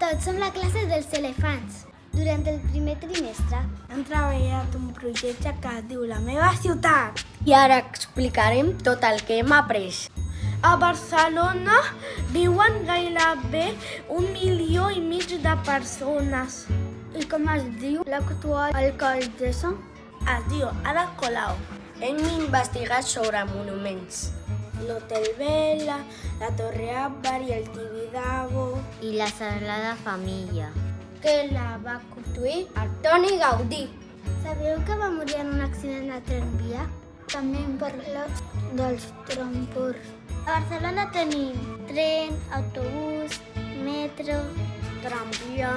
tots, som la classe dels elefants. Durant el primer trimestre hem treballat un projecte que es diu La meva ciutat. I ara explicarem tot el que hem après. A Barcelona viuen gairebé 1,5 milió de persones. I com es diu l'actual alcaldessa? Es diu Ada Colau. Hem investigat sobre monuments. L'Hotel Vela, la Torre Àmbar i el Tibidabo. I la Sagrada Família, Que la va construir Antoni Gaudí. Sabeu que va morir en un accident de tramvia? També hem parlat dels transports. A Barcelona tenim tren, autobús, metro, Tramvia,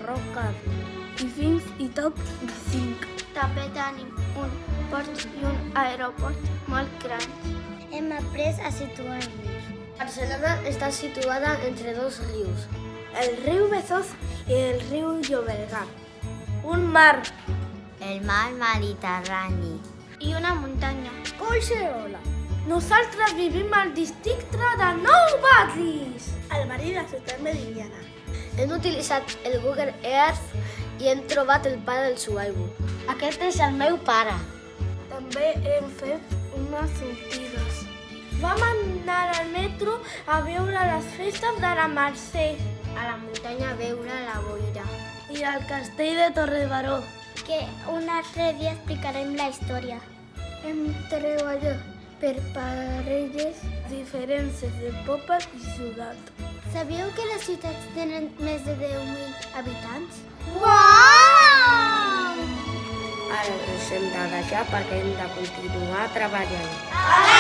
Roca. I fins i tot 5. també tenim un port i un aeroport molt grans. Hem après a situar-nos. Barcelona està situada entre dos rius. El riu Besòs i el riu Llobregat. Un mar. el mar Mediterrani. I una muntanya. Collserola. Nosaltres vivim al districte de Nou Barris, al barri de la ciutat meridiana. Hem utilitzat el Google Earth i hem trobat el pare del Suaibu. Aquest és el meu pare. També hem fet unes sortides. Vam anar al metro a veure les festes de la Mercè. A la muntanya a veure la boira. I al castell de Torrebaró. Que un altre dia explicarem la història. Hem treballat per parelles Diferents de poble i ciutat. Sabíeu que les ciutats tenen més de 10.000 habitants? Ara ens hem de deixar perquè hem de continuar treballant. Hola!